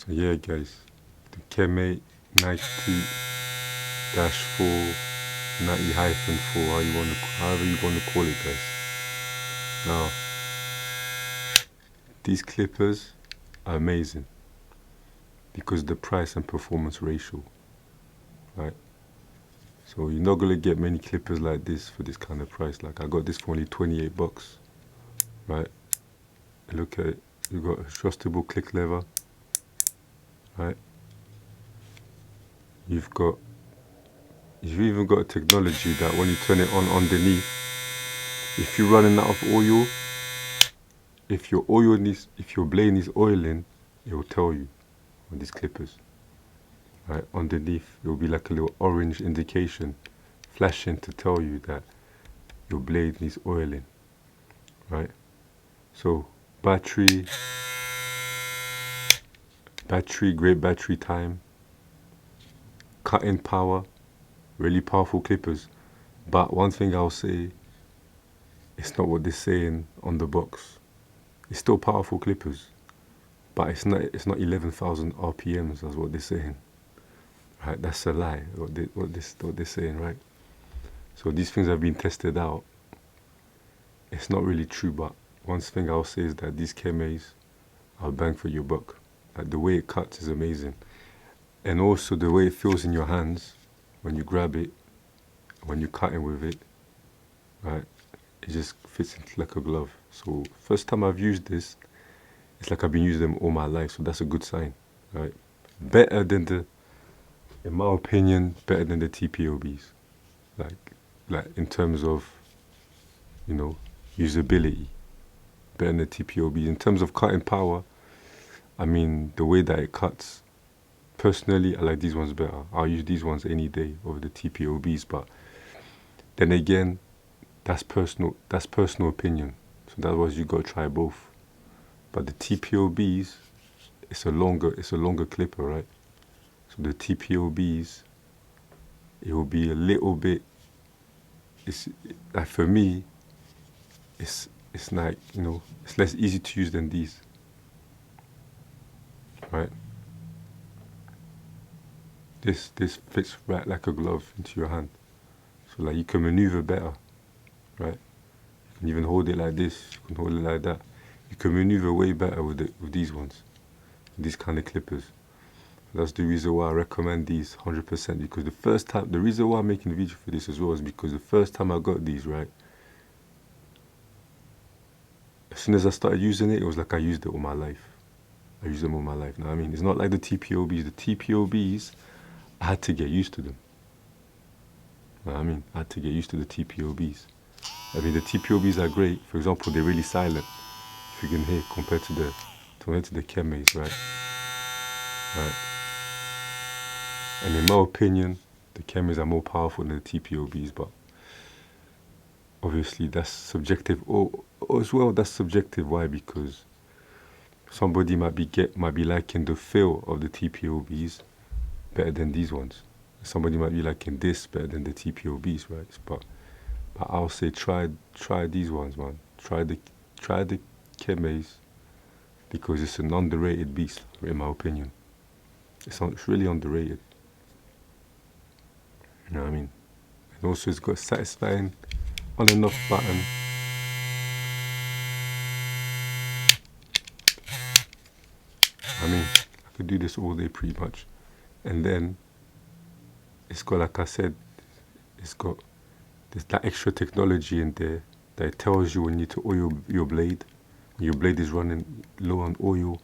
So yeah guys, the Kemei 90-4, 90-4, however you want to call it guys. Now, these clippers are amazing because the price and performance ratio, right? So you're not gonna get many clippers like this for this kind of price. Like I got this for only 28 bucks, right? Look at it, you got adjustable click lever, right? You've even got a technology that when you turn it on underneath, if you're running out of oil, if your blade needs oiling, it will tell you on these clippers. Right, underneath it will be like a little orange indication flashing to tell you that your blade needs oiling. Right? So battery, great battery time, cutting power, really powerful clippers. But one thing I'll say, it's not what they're saying on the box. It's still powerful clippers, but it's not 11,000 RPMs. That's what they're saying. Right? That's a lie. What they're saying, right? So these things have been tested out. It's not really true, but one thing I'll say is that these Kemeis are bang for your buck. Like the way it cuts is amazing, and also the way it feels in your hands when you grab it, when you're cutting with it. Right? It just fits into like a glove. So first time I've used this, it's like I've been using them all my life. So that's a good sign, right? Better than in my opinion, better than the TPOBs. Like in terms of, you know, usability, better than the TPOBs. In terms of cutting power, I mean, the way that it cuts, personally, I like these ones better. I'll use these ones any day over the TPOBs, but then again, that's personal opinion. So that was, you gotta try both. But the TPOBs, it's a longer clipper, right? So the TPOBs, it will be a little bit, it's like for me, it's like, you know, it's less easy to use than these, right? This fits right like a glove into your hand. So like you can maneuver better, right? You can even hold it like this, you can hold it like that. You can maneuver way better with these ones, these kind of clippers. That's the reason why I recommend these 100%, because the reason why I'm making a video for this as well is because the first time I got these, right, as soon as I started using it, it was like I used it all my life. I used them all my life. Now, I mean, it's not like the TPOBs. The TPOBs, I had to get used to them. I mean, I had to get used to the TPOBs. I mean, the TPOBs are great. For example, they're really silent, if you can hear, compared to the Kemeis, right? Right. And in my opinion, the Kemeis are more powerful than the TPOBs, but obviously that's subjective. Or as well, that's subjective. Why? Because somebody might be liking the feel of the TPOBs better than these ones. Somebody might be liking this better than the TPOBs, right? But I'll say try these ones, man. Try the Kemeis, because it's an underrated beast, in my opinion. It's really underrated. You know what I mean? And also it's got a satisfying on and off button. I mean, I could do this all day pretty much. And then it's got, like I said, there's that extra technology in there that it tells you when you need to oil your blade. When your blade is running low on oil,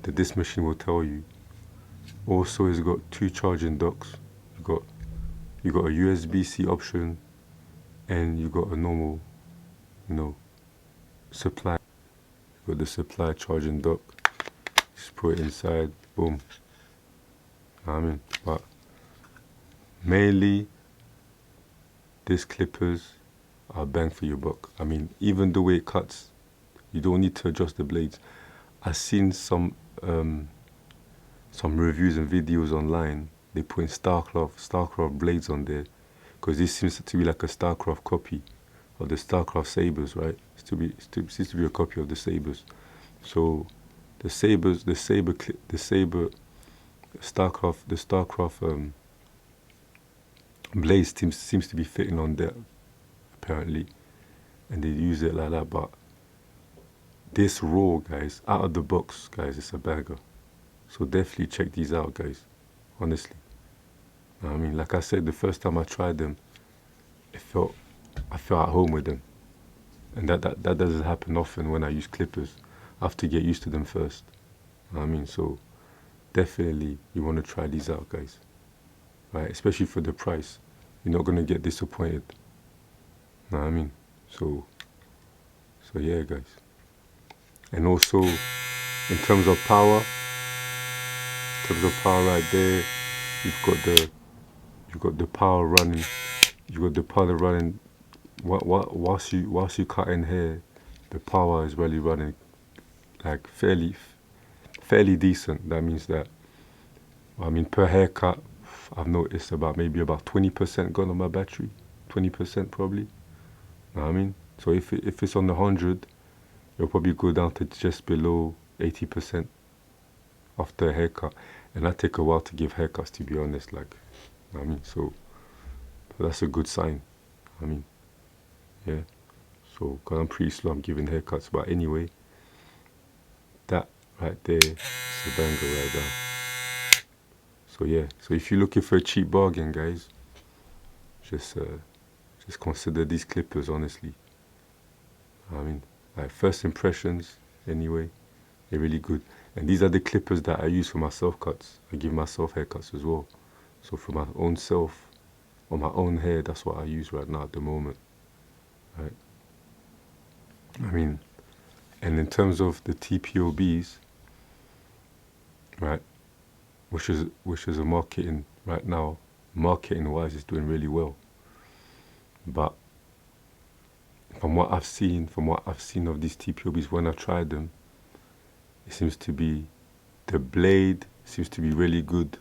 that this machine will tell you. Also, it's got 2 charging docks. You got a USB-C option, and you got a normal, you know, supply. You got the supply charging dock. Just put it inside, boom. I mean, but mainly, these clippers are bang for your buck. I mean, even the way it cuts, you don't need to adjust the blades. I've seen some reviews and videos online. They put in StarCraft blades on there, because this seems to be like a StarCraft copy of the StarCraft sabers, right? It seems to be a copy of the sabers. So the sabers, the saber Starcraft blade seems to be fitting on there apparently, and they use it like that. But this raw, guys, out of the box, guys, it's a bagger. So definitely check these out, guys. Honestly, I mean, like I said, the first time I tried them, I felt at home with them, and that doesn't happen often when I use clippers. I have to get used to them first. I mean, so definitely you want to try these out, guys. Right, especially for the price, you're not gonna get disappointed. Know what I mean? So yeah, guys. And also, in terms of power right there, you've got the power running. You got the power running. Whilst you cutting hair, the power is really running like fairly decent. That means that, I mean, per haircut, I've noticed maybe about 20% gone on my battery. 20% probably. Know what I mean? So if it's on the 100, it'll probably go down to just below 80% after a haircut. And that take a while to give haircuts, to be honest. Like, I mean, so that's a good sign. I mean, yeah. So, cause I'm pretty slow, I'm giving haircuts. But anyway, that right there is a banger right there. So yeah. So if you're looking for a cheap bargain, guys, just consider these clippers. Honestly, I mean, like first impressions. Anyway, they're really good. And these are the clippers that I use for my self cuts. I give myself haircuts as well. So for my own self, on my own hair, that's what I use right now at the moment. Right. I mean, and in terms of the TPOBs, right, which is a marketing right now, marketing wise, is doing really well. But from what I've seen of these TPOBs when I tried them, it seems to be, the blade seems to be really good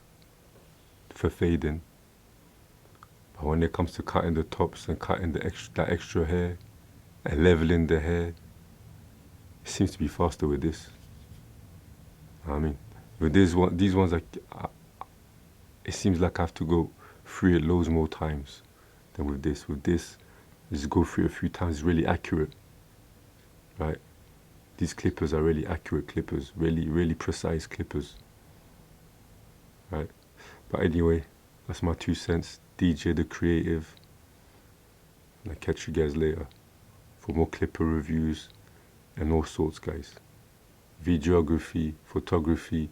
for fading. But when it comes to cutting the tops and cutting that extra hair and leveling the hair, it seems to be faster with this. I mean, with these ones, it seems like I have to go through it loads more times than with this. With this, just go through it a few times. It's really accurate, right? These clippers are really accurate clippers, really precise clippers, right? But anyway, that's my 2 cents. DJ the Creative, and I'll catch you guys later for more clipper reviews and all sorts, guys. Videography, photography,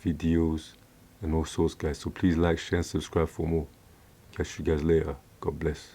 videos, and all sorts, guys. So please like, share, and subscribe for more. Catch you guys later. God bless.